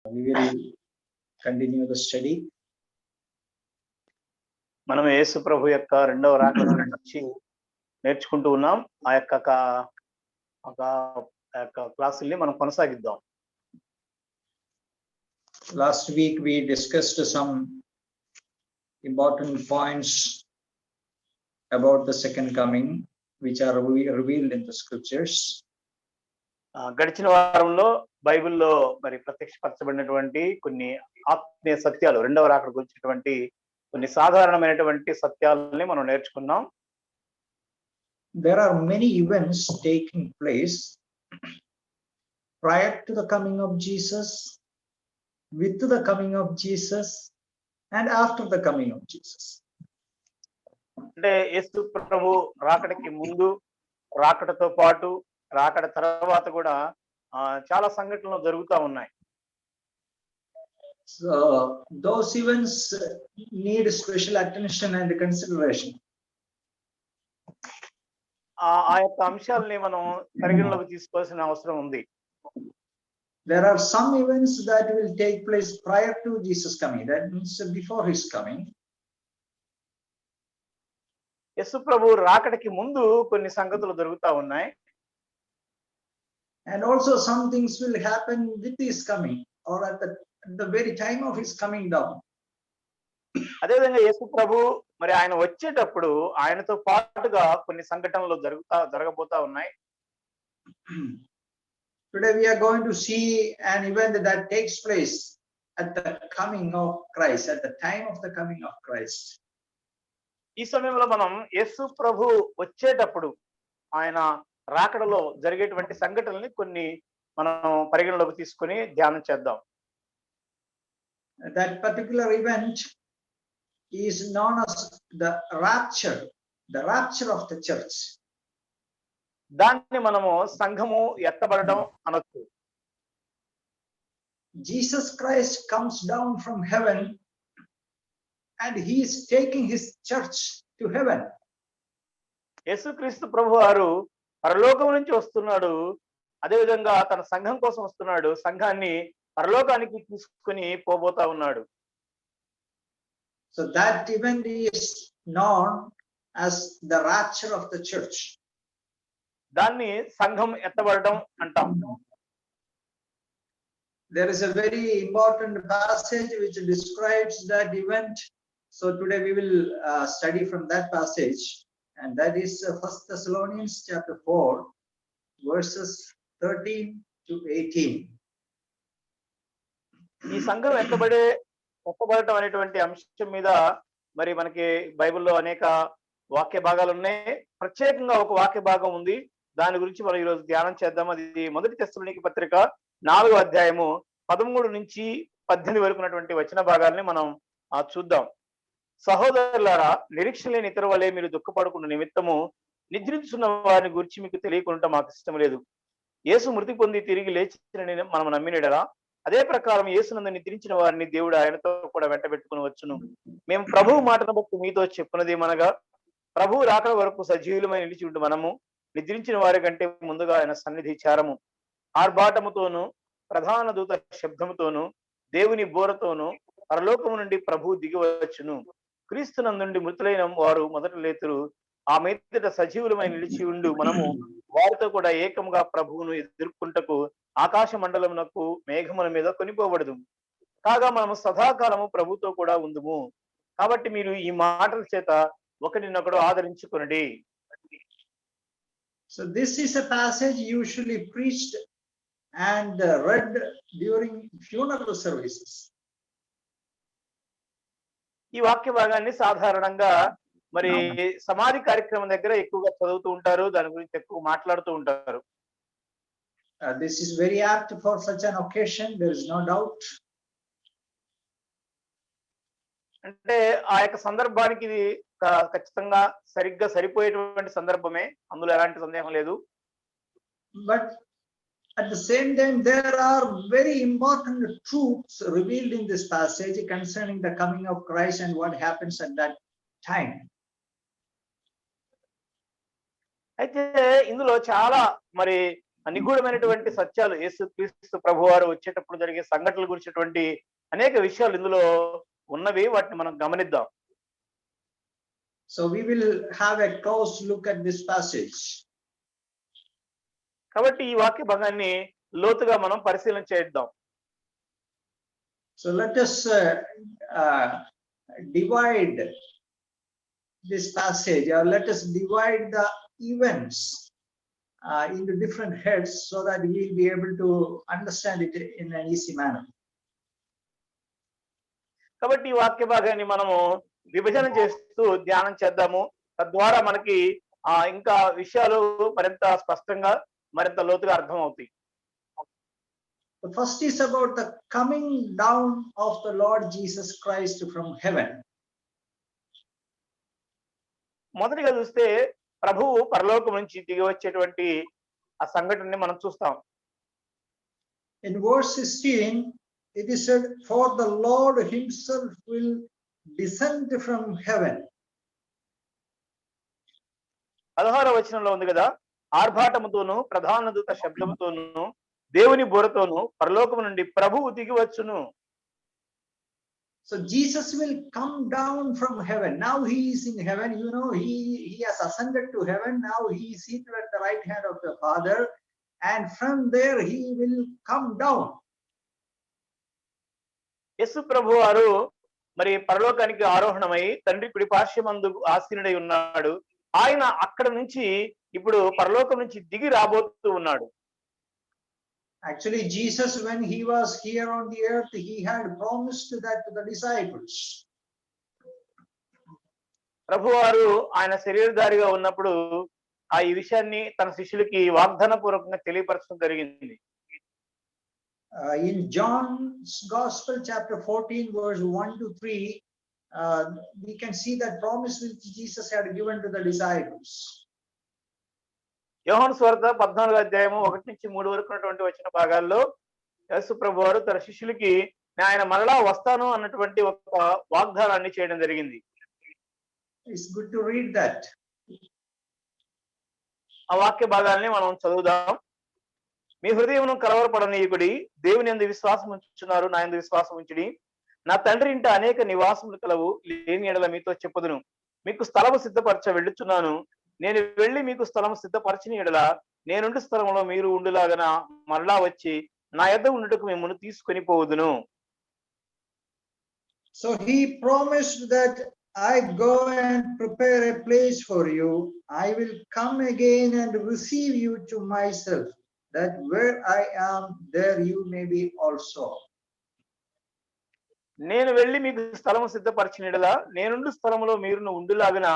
We will continue the study. మనం యేసు ప్రభు యొక్క రెండవ రాకడ గురించి నేర్చుకుంటూ ఉన్నాం. ఆ యొక్క క్లాసుల్ని మనం కొనసాగిద్దాం. Last week we discussed some important points about the second coming, which are revealed in the scriptures. గడిచిన వారంలో బైబిల్లో మరి ప్రత్యక్షపరచబడినటువంటి కొన్ని ఆత్మీయ సత్యాలు, రెండవ రాకడ గురించినటువంటి కొన్ని సాధారణమైనటువంటి సత్యాలని మనం నేర్చుకున్నాం. There are many events taking place prior to the coming of Jesus, with the coming of Jesus, and after the coming of Jesus. అంటే యేసు ప్రభు రాకడకి ముందు, రాకడతో పాటు, రాకడ తర్వాత కూడా చాలా సంఘటనలు జరుగుతూ ఉన్నాయి. So those events need special attention and consideration. ఆ యొక్క అంశాలని మనం పరిగణలోకి తీసుకోవాల్సిన అవసరం ఉంది. There are some events that will take place prior to Jesus coming, that means before his coming. యేసు ప్రభు రాకడకి ముందు కొన్ని సంగతులు జరుగుతూ ఉన్నాయి. And also some things will happen with his coming, or at the very time of his coming down. అదేవిధంగా యేసు ప్రభు మరి ఆయన వచ్చేటప్పుడు ఆయనతో పాటుగా కొన్ని సంఘటనలు జరగబోతా ఉన్నాయి. Today we are going to see an event that takes place at the coming of Christ, at the time of the coming of Christ. ఈ సమయంలో మనం యేసు ప్రభు వచ్చేటప్పుడు ఆయన రాకడలో జరిగేటువంటి సంఘటనల్ని కొన్ని మనం పరిగణలోకి తీసుకొని ధ్యానం చేద్దాం. That particular event is known as the rapture of the church. దాన్ని మనము సంఘము ఎత్తబడడం అనొచ్చు. Jesus Christ comes down from heaven and he is taking his church to heaven. యేసుక్రీస్తు ప్రభు వారు పరలోకం నుంచి వస్తున్నాడు, అదేవిధంగా తన సంఘం కోసం వస్తున్నాడు, సంఘాన్ని పరలోకానికి తీసుకుని పోబోతా ఉన్నాడు. So that event is known as the rapture of the church. దాన్ని సంఘం ఎత్తబడడం అంటాం. There is a very important passage which describes that event. So today we will study from that passage, and that is 1 Thessalonians chapter 4 verses 13 to 18. ఈ సంఘం ఎత్తబడటం అనేటువంటి అంశం మీద మరి మనకి బైబిల్లో అనేక వాక్య భాగాలు ఉన్నాయి. ప్రత్యేకంగా ఒక వాక్య భాగం ఉంది, దాని గురించి మనం ఈరోజు ధ్యానం చేద్దాం. అది మొదటి తెస్సలోనికీ పత్రిక 4వ అధ్యాయము 13 నుంచి 18 వరకు ఉన్నటువంటి వచన భాగాల్ని మనం చూద్దాం. సహోదరులారా, నిరీక్ష లేని ఇతర వలె మీరు దుఃఖపడకుండా నిమిత్తము నిద్రించున్న వారిని గురించి మీకు తెలియకుండా మాకు ఇష్టం లేదు. యేసు మృతి పొంది తిరిగి లేచినని మనం నమ్మినడరా, అదే ప్రకారం యేసునందు నిద్రించిన వారిని దేవుడు ఆయనతో కూడా వెంటబెట్టుకుని వచ్చును. మేము ప్రభువు మాటను బట్టి మీతో చెప్పున్నది ఏమనగా, ప్రభువు రాకడ వరకు సజీవులమై నిలిచి ఉండి మనము నిద్రించిన వారి కంటే ముందుగా ఆయన సన్నిధి చేరము. ఆర్భాటముతోను ప్రధాన దూత శబ్దముతోను దేవుని బోరతోను పరలోకము నుండి ప్రభువు దిగివచ్చును. క్రీస్తునందుండి మృతులైన వారు మొదట లేతురు. ఆ మీదట సజీవులమై నిలిచి ఉండు మనము వారితో కూడా ఏకముగా ప్రభువును ఎదుర్కొంటకు ఆకాశ మండలమునకు మేఘముల మీద కొనిపోబడదు. కాగా మనము సదాకాలము ప్రభుతో కూడా ఉందుము. కాబట్టి మీరు ఈ మాటల చేత ఒకరినొకడు ఆదరించుకొనుడి. So this is a passage usually preached and read during funeral services. ఈ వాక్య భాగాన్ని సాధారణంగా మరి సమాధి కార్యక్రమం దగ్గర ఎక్కువగా చదువుతూ ఉంటారు, దాని గురించి ఎక్కువ మాట్లాడుతూ ఉంటారు. This is very apt for such an occasion, there is no doubt. అంటే ఆ యొక్క సందర్భానికి ఇది ఖచ్చితంగా సరిగ్గా సరిపోయేటువంటి సందర్భమే, అందులో ఎలాంటి సందేహం లేదు. But at the same time there are very important truths revealed in this passage concerning the coming of Christ and what happens at that time. అయితే ఇందులో చాలా మరి నిగూఢమైనటువంటి సత్యాలు యేసుక్రీస్తు ప్రభువారు వచ్చేటప్పుడు జరిగే సంఘటనల గురించినటువంటి అనేక విషయాలు ఇందులో ఉన్నవి. వాటిని మనం గమనిద్దాం. So we will have a close look at this passage. కాబట్టి ఈ వాక్య భాగాన్ని లోతుగా మనం పరిశీలన చేద్దాం. So let us divide this passage, or let us divide the events into different heads so that we will be able to understand it in an easy manner. కాబట్టి ఈ వాక్య భాగాన్ని మనము విభజన చేస్తూ ధ్యానం చేద్దాము. తద్వారా మనకి ఇంకా విషయాలు మరింత స్పష్టంగా మరింత లోతుగా అర్థమవుతాయి. The first is about the coming down of the Lord Jesus Christ from heaven. మొదటిగా చూస్తే ప్రభువు పరలోకం నుంచి దిగి వచ్చేటువంటి ఆ సంఘటనని మనం చూస్తాం. In verse 16 it is said, for the Lord himself will descend from heaven. 16వ వచనంలో ఉంది కదా, ఆర్భాటముతోను ప్రధాన దూత శబ్దముతోను దేవుని బోరతోను పరలోకము నుండి ప్రభువు దిగి వచ్చును. So Jesus will come down from heaven. Now he is in heaven. You know, he has ascended to heaven. Now he is seated at the right hand of the Father, and from there he will come down. యేసు ప్రభు వారు మరి పరలోకానికి ఆరోహణమై తండ్రి కుడి పార్శ్వమందు ఆసీనుడై ఉన్నాడు. ఆయన అక్కడ నుంచి ఇప్పుడు పరలోకం నుంచి దిగి రాబోతూ ఉన్నాడు. Actually, Jesus, when he was here on the earth, he had promised that to the disciples. ప్రభువారు ఆయన శరీరధారిగా ఉన్నప్పుడు ఈ విషయాన్ని తన శిష్యులకి వాగ్దాన పూర్వకంగా తెలియపరచడం జరిగింది. In John's Gospel, chapter 14, verse 1 to 3, we can see that promise which Jesus had given to the disciples. యోహాను సువార్త 14వ అధ్యాయము 1 నుంచి 3 వరకు ఉన్నటువంటి వచ్చిన భాగాల్లో యేసు ప్రభువారు తన శిష్యులకి ఆయన మరలా వస్తాను అన్నటువంటి ఒక వాగ్దానాన్ని చేయడం జరిగింది. It's good to read that. ఆ వాక్య భాగాల్ని మనం చదువుదాం. మీ హృదయమును కలవరపడనీయకుడి, దేవుని యందు విశ్వాసం ఉంచుచున్నారు, నా యందు విశ్వాసం ఉంచుడి. నా తండ్రి ఇంట అనేక నివాసములు కలవు, లేని ఎడల మీతో చెప్పుదును. మీకు స్థలము సిద్ధపరచ వెళ్ళుచున్నాను. నేను వెళ్ళి మీకు స్థలము సిద్ధపరచిన ఎడల నేనుండు స్థలంలో మీరు ఉండులాగన మరలా వచ్చి నా యొద్ద ఉండుటకు మిమ్మల్ని తీసుకొని పోవుదును. So he promised that I go and prepare a place for you. I will come again and receive you to myself, that where I am, there you may be also. నేను వెళ్ళి మీకు స్థలము సిద్ధపరచిన ఎడల నేనుండు స్థలంలో మీరు ఉండులాగన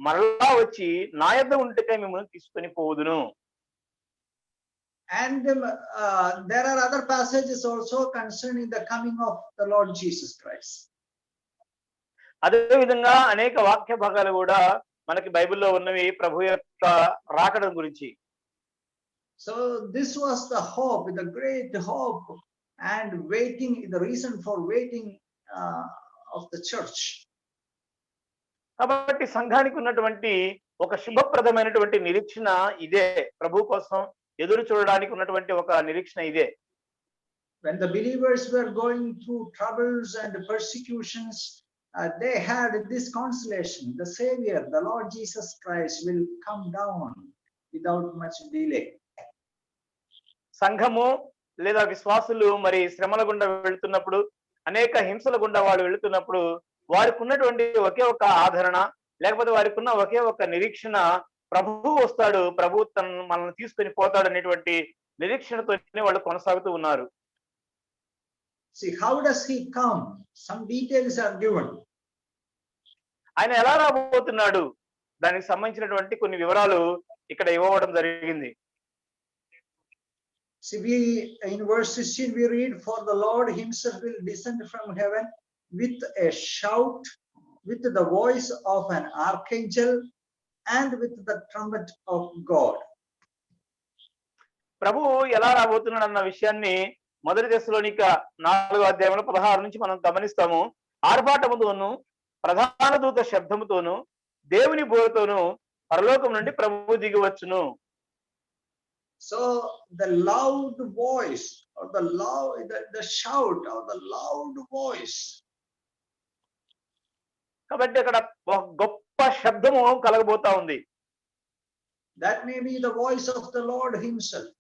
మరలా వచ్చి నా యొద్ద ఉండుటకై మిమ్మల్ని తీసుకొని పోవుదును. And there are other passages also concerning the coming of the Lord Jesus Christ. అదే విధంగా అనేక వాక్య భాగాలు కూడా మనకి బైబిల్లో ఉన్నవి ప్రభు యొక్క రాకడం గురించి. So this was the hope, the great hope and waiting, the reason for waiting of the church. కాబట్టి సంఘానికి ఉన్నటువంటి ఒక శుభప్రదమైనటువంటి నిరీక్షణ ఇదే. ప్రభు కోసం ఎదురు చూడడానికి ఉన్నటువంటి ఒక నిరీక్షణ ఇదే. When the believers were going through troubles and persecutions, they had this consolation: the Savior, the Lord Jesus Christ, will come down without much delay. సంఘము లేదా విశ్వాసులు మరి శ్రమల గుండా వెళుతున్నప్పుడు, అనేక హింసల గుండా వాళ్ళు వెళుతున్నప్పుడు వారికి ఉన్నటువంటి ఒకే ఒక ఆదరణ, లేకపోతే వారికి ఉన్న ఒకే ఒక నిరీక్షణ, ప్రభువు వస్తాడు, ప్రభు మనల్ని తీసుకొని పోతాడు అనేటువంటి నిరీక్షణతోనే వాళ్ళు కొనసాగుతూ ఉన్నారు. See, how does he come? Some details are given. ఆయన ఎలా రాబోతున్నాడు, దానికి సంబంధించినటువంటి కొన్ని వివరాలు ఇక్కడ ఇవ్వడం జరిగింది. See, in verse 16 we read, for the Lord himself will descend from heaven with a shout, with the voice of an archangel, and with the trumpet of God. ప్రభువు ఎలా రాబోతున్నాడు అన్న విషయాన్ని మొదటి దశలోనిక 4వ అధ్యాయంలో 16 నుంచి మనం గమనిస్తాము. ఆర్భాటముతోను ప్రధాన దూత శబ్దముతోను దేవుని బోరతోను పరలోకం నుండి ప్రభువు దిగివచ్చును. So the loud voice or the shout or the loud voice, కాబట్టి అక్కడ ఒక గొప్ప శబ్దము కలగబోతా ఉంది. that may be the voice of the Lord himself.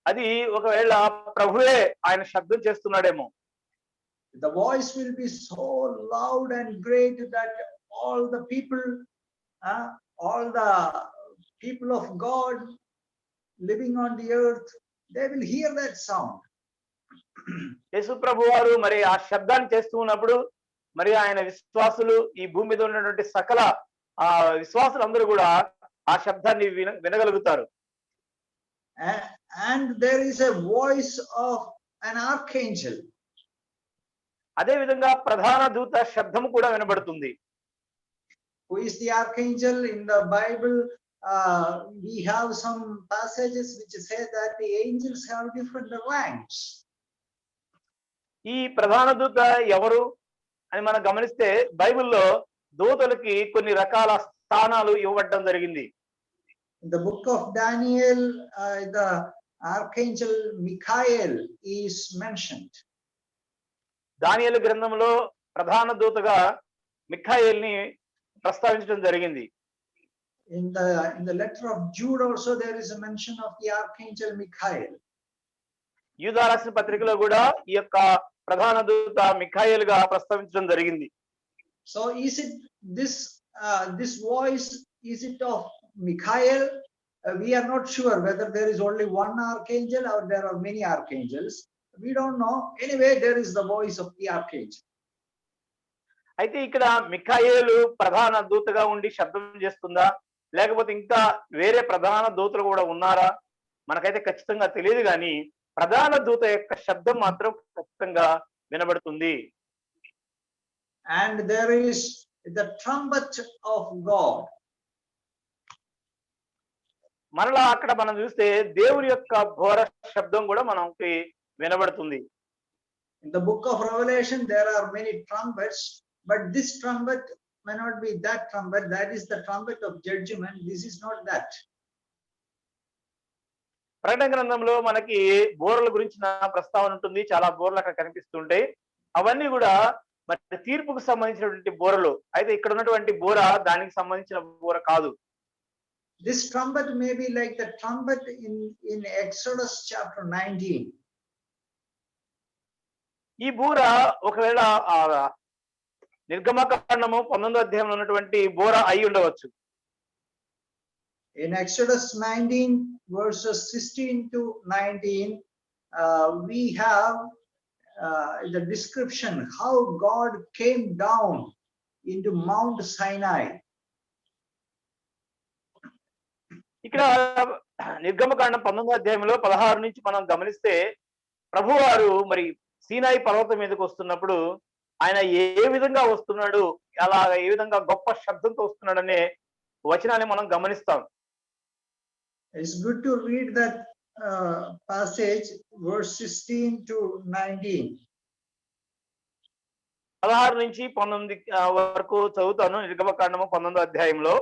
అది ఒకవేళ ప్రభువే ఆయన శబ్దం చేస్తున్నాడేమో. The voice will be so loud and great that all the people of God living on the earth, they will hear that sound. యేసు ప్రభు వారు మరి ఆ శబ్దాన్ని చేస్తూ ఉన్నప్పుడు మరి ఆయన విశ్వాసులు ఈ భూమి మీద ఉన్నటువంటి సకల ఆ విశ్వాసులందరూ కూడా ఆ శబ్దాన్ని వినగలుగుతారు. And there is a voice of an archangel. అదే విధంగా ప్రధాన దూత శబ్దము కూడా వినబడుతుంది. Who is the archangel? In the Bible, we have some passages which say that the angels have different ranks. ఈ ప్రధాన దూత ఎవరు అని మనం గమనిస్తే బైబిల్లో దూతలకి కొన్ని రకాల స్థానాలు ఇవ్వబడడం జరిగింది. In the book of Daniel, the archangel Michael is mentioned. దానియేలు గ్రంథంలో ప్రధాన దూతగా మిఖాయేల్ని ప్రస్తావించడం జరిగింది. In the letter of Jude also there is a mention of the archangel Michael. యూదా రాసిన పత్రికలో కూడా ఈ యొక్క ప్రధాన దూత మిఖాయేల్ గా ప్రస్తావించడం జరిగింది. So is it this voice, is it of Michael? We are not sure whether there is only one archangel or there are many archangels. We don't know. Anyway, there is the voice of the archangel. అయితే ఇక్కడ మిఖాయేలు ప్రధాన దూతగా ఉండి శబ్దం చేస్తుందా లేకపోతే ఇంకా వేరే ప్రధాన దూతలు కూడా ఉన్నారా మనకైతే ఖచ్చితంగా తెలియదు, కానీ ప్రధాన దూత యొక్క శబ్దం మాత్రం ఖచ్చితంగా వినబడుతుంది. And there is the trumpet of God. మరలా అక్కడ మనం చూస్తే దేవుని యొక్క ఘోర శబ్దం కూడా మనకి వినబడుతుంది. In the book of Revelation there are many trumpets, but this trumpet may not be that trumpet. That is the trumpet of judgment. This is not that. ప్రకటన గ్రంథంలో మనకి బోరల గురించిన ప్రస్తావన ఉంటుంది. చాలా బోరలు అక్కడ కనిపిస్తుంటాయి. అవన్నీ కూడా మరి తీర్పుకు సంబంధించినటువంటి బోరలు. అయితే ఇక్కడ ఉన్నటువంటి బోర దానికి సంబంధించిన బోర కాదు. This trumpet may be like the trumpet in Exodus chapter 19. ఈ బోర ఒకవేళ నిర్గమకాండము 19వ అధ్యాయంలో ఉన్నటువంటి బోర అయి ఉండవచ్చు. In Exodus 19 verses 16 to 19, we have the description how God came down into Mount Sinai. ఇక్కడ నిర్గమకాండం 19వ అధ్యాయంలో 16 నుంచి మనం గమనిస్తే ప్రభువారు మరి సీనాయి పర్వతం మీదకి వస్తున్నప్పుడు ఆయన ఏ విధంగా వస్తున్నాడు, అలా ఏ విధంగా గొప్ప శబ్దంతో వస్తున్నాడనే వచనాన్ని మనం గమనిస్తాం. It's good to read that passage, verse 16 to 19. 16 నుంచి 19 వరకు చదువుతాను. నిర్గమకాండము 19వ అధ్యాయంలో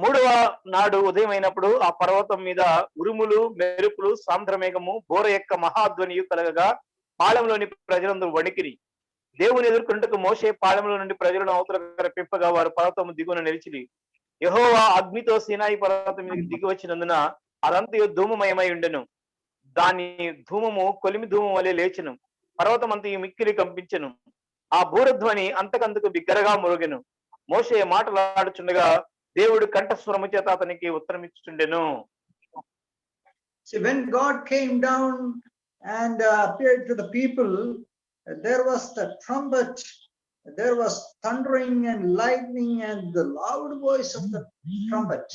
3వ నాడు ఉదయం అయినప్పుడు ఆ పర్వతం మీద ఉరుములు, మెరుపులు, సాంద్రమేఘము, బోర యొక్క మహాధ్వనియు కలగగా పాళెంలోని ప్రజలందరూ వణికిరి. దేవుని ఎదుర్కొంటకు మోషే పాళెంలో నుండి ప్రజలను అవతల రప్పింపగా వారు పర్వతము దిగున నిలిచిరి. యెహోవా అగ్నితో సీనాయి పర్వతం మీదకి దిగి వచ్చినందున అదంతయు ధూమమయమై ఉండెను. దాని ధూమము కొలిమి ధూమం వలె లేచెను. పర్వతం అంతయు మిక్కిలి కంపించెను. ఆ బూరధ్వని అంతకంతకు బిగ్గరగా మురుగెను. మోషే మాటలాడుచుండగా దేవుడు కంఠస్వరము చేత అతనికి ఉత్తరం ఇచ్చుచుండెను. See, when God came down and appeared to the people, there was the trumpet, there was thundering and lightning and the loud voice of the trumpet.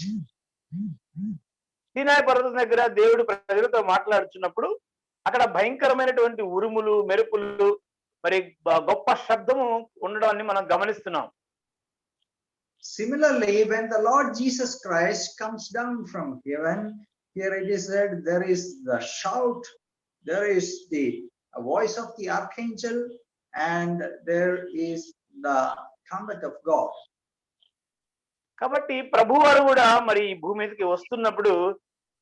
సీనాయి పర్వతం దగ్గర దేవుడు ప్రజలతో మాట్లాడుచున్నప్పుడు అక్కడ భయంకరమైనటువంటి ఉరుములు, మెరుపులు, మరి గొప్ప శబ్దము ఉండడాన్ని మనం గమనిస్తున్నాం. Similarly, when the Lord Jesus Christ comes down from heaven, here it is said there is the shout, there is the voice of the archangel, and there is the trumpet of God. కాబట్టి ప్రభువారు కూడా మరి ఈ భూమి మీదకి వస్తున్నప్పుడు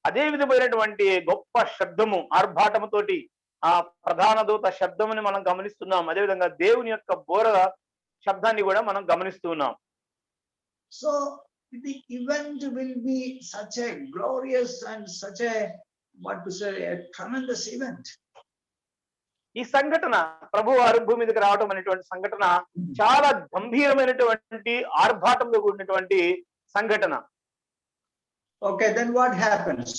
అదే విధమైనటువంటి గొప్ప శబ్దము ఆర్భాటముతోటి ఆ ప్రధాన దూత శబ్దముని మనం గమనిస్తున్నాం. అదేవిధంగా దేవుని యొక్క బోర శబ్దాన్ని కూడా మనం గమనిస్తూ ఉన్నాం. So the event will be such a glorious and such a, what to say, a tremendous event. ఈ సంఘటన ప్రభువారు భూమి మీదకి రావడం అనేటువంటి సంఘటన చాలా గంభీరమైనటువంటి ఆర్భాటంలో కూడినటువంటి సంఘటన. Okay, then what happens?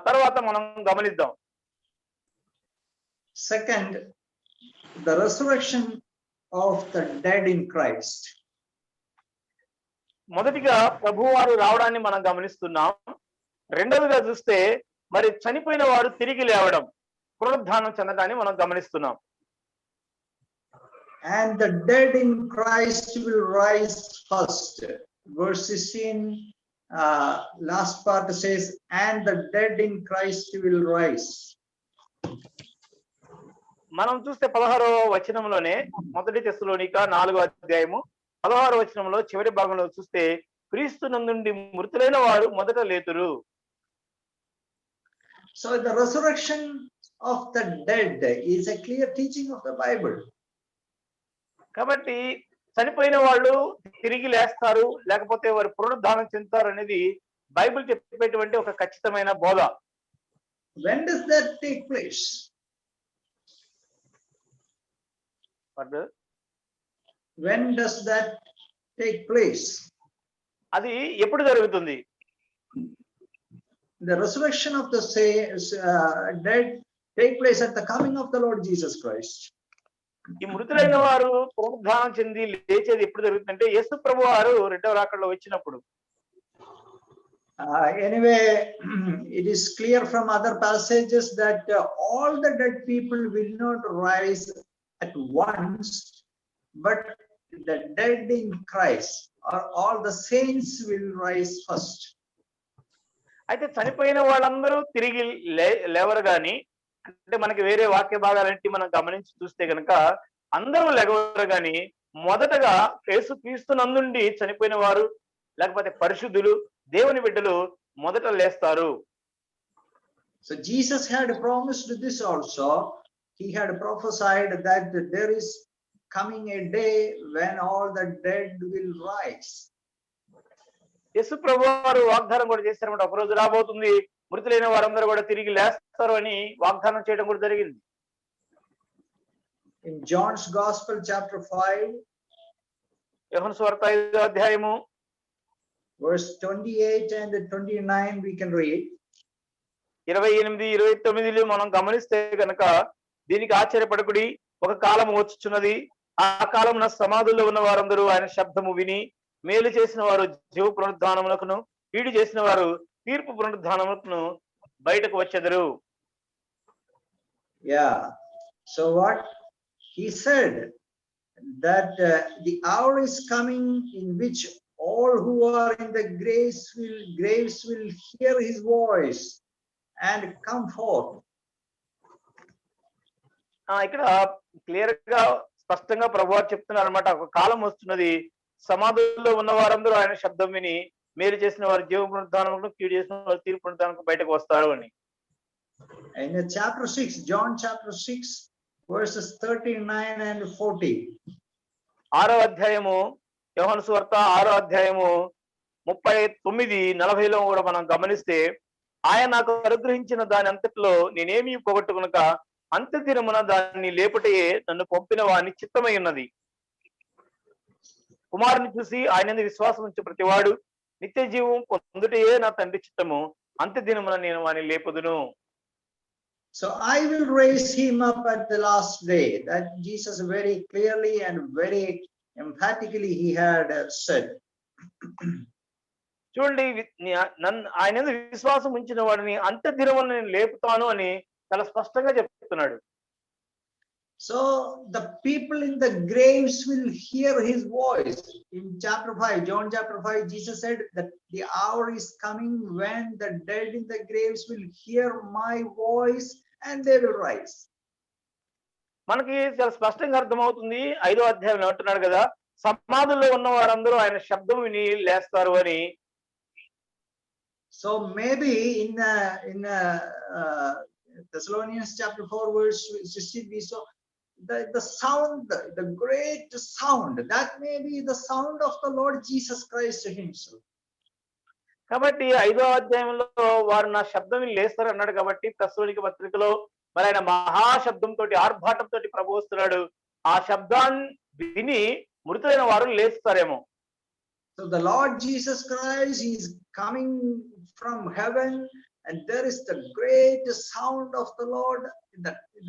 తర్వాత మనం గమనిద్దాం. Second, the resurrection of the dead in Christ. మొదటిగా ప్రభువారు రావడాన్ని మనం గమనిస్తున్నాం. రెండవదిగా చూస్తే మరి చనిపోయిన వారు తిరిగి లేవడం, పునరుద్ధానం చెందడాన్ని మనం గమనిస్తున్నాం. And the dead in Christ will rise first. Verse 16, last part says, and the dead in Christ will rise. మనం చూస్తే 16వ వచనంలోనే మొదటి తెస్సలోనిక 4వ అధ్యాయము 16వ వచనంలో చివరి భాగంలో చూస్తే క్రీస్తు నందుండి మృతులైన వారు మొదట లేతురు. So the resurrection of the dead is a clear teaching of the Bible. కాబట్టి చనిపోయిన వాళ్ళు తిరిగి లేస్తారు, లేకపోతే వారు పునరుద్ధానం చెందుతారు అనేది బైబిల్ చెప్పేటువంటి ఒక ఖచ్చితమైన బోధ. When does that take place? When does that take place? అది ఎప్పుడు జరుగుతుంది? The resurrection of the dead take place at the coming of the Lord Jesus Christ. ఈ మృతులైన వారు పునరుద్ధానం చెంది లేచేది ఎప్పుడు జరుగుతుందంటే యేసు ప్రభువారు రెండవ రాకడలో వచ్చినప్పుడు. Anyway, it is clear from other passages that all the dead people will not rise at once, but the dead in Christ or all the saints will rise first. అయితే చనిపోయిన వాళ్ళందరూ తిరిగి లేవరు గాని, అంటే మనకి వేరే వాక్య భాగాలంటే మనం గమనించి చూస్తే కనుక అందరూ లేవరు గాని మొదటగా యేసుక్రీస్తు నందుండి చనిపోయిన వారు లేకపోతే పరిశుద్ధులు దేవుని బిడ్డలు మొదట లేస్తారు. So Jesus had promised this also. He had prophesied that there is coming a day when all the dead will rise. యేసు ప్రభువారు వాగ్దానం కూడా చేశారన్నమాట. ఒక రోజు రాబోతుంది, మృతులైన వారందరూ కూడా తిరిగి లేస్తారు అని వాగ్దానం చేయడం కూడా జరిగింది. In John's Gospel chapter 5, యోహాను సువార్త 5వ అధ్యాయము verse 28 and 29 we can read. 28, 29 మనం గమనిస్తే కనుక దీనికి ఆశ్చర్యపడకుడి, ఒక కాలం వచ్చుచున్నది, ఆ కాలమున సమాధుల్లో ఉన్న వారందరూ ఆయన శబ్దము విని మేలు చేసిన వారు జీవ పునరుద్ధానమునకును కీడు చేసిన వారు తీర్పు పునరుద్ధానమునకును బయటకు వచ్చెదరు. Yeah. So what he said that the hour is coming in which all who are in the graves will hear his voice and come forth. ఇక్కడ క్లియర్ గా స్పష్టంగా ప్రభువారు చెప్తున్నారు అన్నమాట. ఒక కాలం వస్తున్నది, సమాధుల్లో ఉన్న వారందరూ ఆయన శబ్దం విని మేలు చేసిన వారు జీవ పునరుద్ధానమును కీడు చేసిన వారు తీర్పు పునరుద్ధానముకు బయటకు వస్తారు అని. In chapter 6, John chapter 6 verses 39 and 40. 6వ అధ్యాయము యోహాను సువార్త 6వ అధ్యాయము 39, 40లో కూడా మనం గమనిస్తే ఆయన నాకు అనుగ్రహించిన దాని అంతట్లో నేనేమీ పోగొట్టుకునక అంత్య దినమున దాన్ని లేపుటయే నన్ను పంపిన వాని చిత్తమై ఉన్నది. కుమారుని చూసి ఆయన విశ్వాసం ఉంచే ప్రతివాడు నిత్య జీవం పొందుటయే నా తండ్రి చిత్తము, అంత్య దినమున నేను వాని లేపుదును. So I will raise him up at the last day. That Jesus very clearly and very emphatically he had said. చూడండి, ఆయన విశ్వాసం ఉంచిన వాడిని అంత్య దినమున నేను లేపుతాను అని చాలా స్పష్టంగా చెప్తున్నాడు. So the people in the graves will hear his voice. In chapter 5, John chapter 5, Jesus said that the hour is coming when the dead in the graves will hear my voice and they will rise. మనకి చాలా స్పష్టంగా అర్థమవుతుంది. 5వ అధ్యాయంలో అంటున్నాడు కదా, సమాధుల్లో ఉన్న వారందరూ ఆయన శబ్దం విని లేస్తారు అని. So maybe in Thessalonians chapter 4 verse 16 we saw the sound, the great sound, that may be the sound of the Lord Jesus Christ himself. కాబట్టి 5వ అధ్యాయంలో వారు నా శబ్దం విని లేస్తారు అన్నాడు కాబట్టి తెస్సలోనిక పత్రికలో మరి ఆయన మహాశబ్దంతో ఆర్భాటంతో ప్రభు వస్తున్నాడు. ఆ శబ్దాన్ని విని మృతులైన వారు లేస్తారేమో. So the Lord Jesus Christ is coming from heaven, and there is the great sound of the Lord,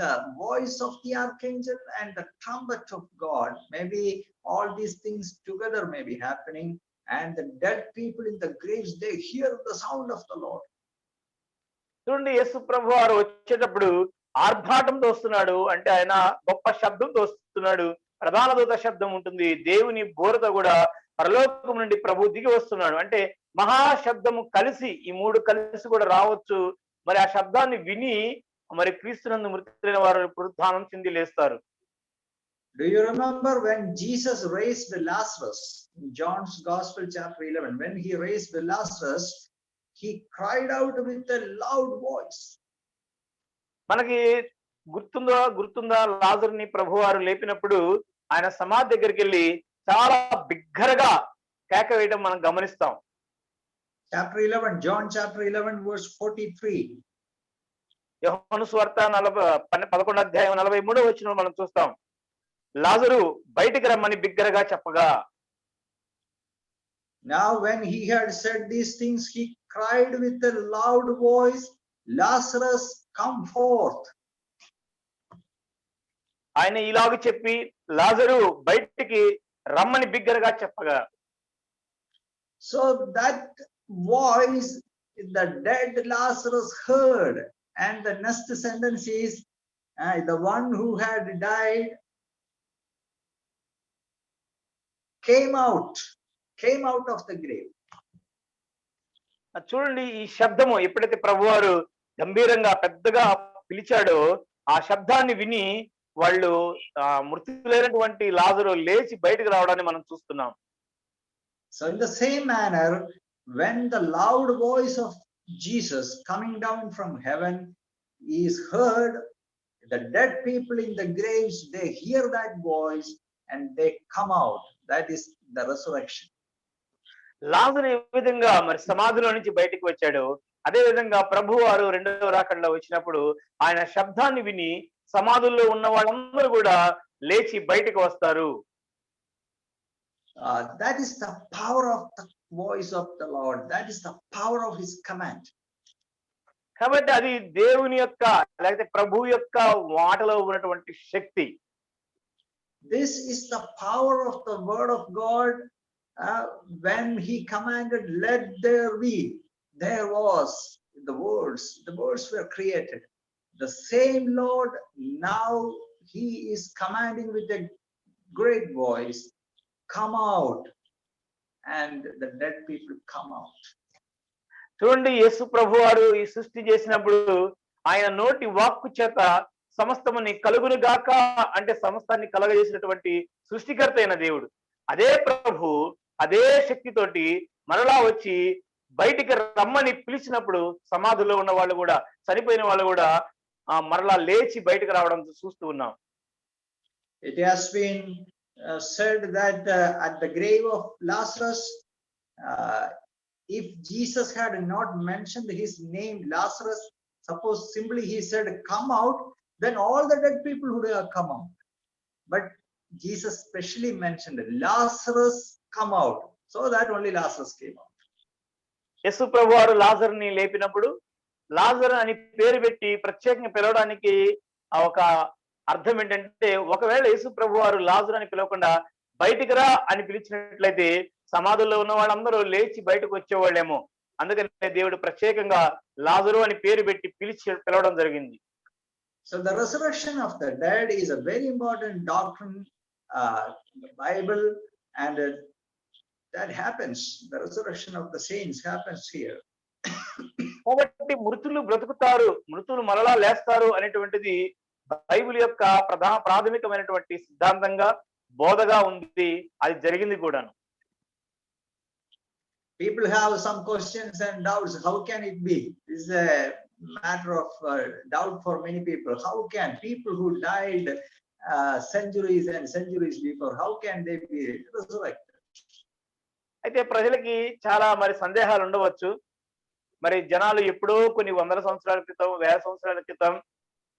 the voice of the archangel and the trumpet of God. Maybe all these things together may be happening, and the dead people in the graves, they hear the sound of the Lord. చూడండి, యేసు ప్రభు వారు వచ్చేటప్పుడు ఆర్భాటంతో వస్తున్నాడు అంటే ఆయన గొప్ప శబ్దంతో వస్తున్నాడు. ప్రధాన దూత శబ్దం ఉంటుంది, దేవుని బోరతో కూడా పరలోకం నుండి ప్రభు దిగి వస్తున్నాడు. అంటే మహాశబ్దము కలిసి ఈ మూడు కలిసి కూడా రావచ్చు. మరి ఆ శబ్దాన్ని విని మరి క్రీస్తునందు మృతులైన వారు పునరుత్థానం చెంది లేస్తారు. Do you remember when Jesus raised Lazarus in John's Gospel chapter 11? When he raised Lazarus, he cried out with a loud voice. మనకి గుర్తుందా లాజరుని ప్రభు వారు లేపినప్పుడు ఆయన సమాధి దగ్గరికి వెళ్ళి చాలా బిగ్గరగా కేక వేయడం మనం గమనిస్తాం. Chapter 11, John chapter 11 verse 43. యోహాను సువార్త 11వ అధ్యాయం 43వ వచనం మనం చూస్తాం. లాజరు బయటికి రమ్మని బిగ్గరగా చెప్పగా. Now when he had said these things, he cried with a loud voice, Lazarus, come forth. ఆయన ఇలాగ చెప్పి లాజరు బయటికి రమ్మని బిగ్గరగా చెప్పగా. So that voice the dead Lazarus heard, and the next sentence is the one who had died came out of the grave. చూడండి, ఈ శబ్దము ఎప్పుడైతే ప్రభువారు గంభీరంగా పెద్దగా పిలిచాడో ఆ శబ్దాన్ని విని వాళ్ళు మృతులైనటువంటి లాజరు లేచి బయటకు రావడాన్ని మనం చూస్తున్నాం. So in the same manner, when the loud voice of Jesus coming down from heaven is heard, the dead people in the graves, they hear that voice and they come out. That is the resurrection. లాజరు ఏ విధంగా మరి సమాధిలో నుంచి బయటికి వచ్చాడో అదే విధంగా ప్రభు వారు రెండవ రాకడలో వచ్చినప్పుడు ఆయన శబ్దాన్ని విని సమాధుల్లో ఉన్న వాళ్ళందరూ కూడా లేచి బయటకు వస్తారు. That is the power of the voice of the Lord. That is the power of his command. కాబట్టి అది దేవుని యొక్క లేకపోతే ప్రభు యొక్క మాటలో ఉన్నటువంటి శక్తి. This is the power of the word of God. When he commanded, let there be, there was. The words were created. The same Lord, now he is commanding with a great voice, come out, and the dead people come out. చూడండి, యేసు ప్రభు వారు ఈ సృష్టి చేసినప్పుడు ఆయన నోటి వాక్కు చేత సమస్తముని కలుగును గాక అంటే సమస్తాన్ని కలగజేసినటువంటి సృష్టికర్త అయిన దేవుడు అదే ప్రభు అదే శక్తితోటి మరలా వచ్చి బయటికి రమ్మని పిలిచినప్పుడు సమాధిలో ఉన్న వాళ్ళు కూడా చనిపోయిన వాళ్ళు కూడా మరలా లేచి బయటకు రావడం చూస్తూ ఉన్నాం. It has been said that at the grave of Lazarus, if Jesus had not mentioned his name Lazarus, suppose simply he said come out, then all the dead people would have come out. But Jesus specially mentioned Lazarus, come out, so that only Lazarus came out. యేసు ప్రభు వారు లాజరుని లేపినప్పుడు లాజరు అని పేరు పెట్టి ప్రత్యేకంగా పిలవడానికి ఒక అర్థం ఏంటంటే ఒకవేళ యేసు ప్రభు వారు లాజరు అని పిలవకుండా బయటికి రా అని పిలిచినట్లయితే సమాధుల్లో ఉన్న వాళ్ళందరూ లేచి బయటకు వచ్చేవాళ్ళేమో. అందుకని దేవుడు ప్రత్యేకంగా లాజరు అని పేరు పెట్టి పిలవడం జరిగింది. So the resurrection of the dead is a very important doctrine in the Bible, and that happens. The resurrection of the saints happens here. కాబట్టి మృతులు బ్రతుకుతారు, మృతులు మరలా లేస్తారు అనేటువంటిది బైబిల్ యొక్క ప్రాథమికమైనటువంటి సిద్ధాంతంగా బోధగా ఉంది, అది జరిగింది కూడాను. People have some questions and doubts. How can it be? This is a matter of doubt for many people. How can people who died centuries and centuries before, how can they be resurrected? అయితే ప్రజలకి చాలా మరి సందేహాలు ఉండవచ్చు. మరి జనాలు ఎప్పుడో కొన్ని వందల సంవత్సరాల క్రితం, వేల సంవత్సరాల క్రితం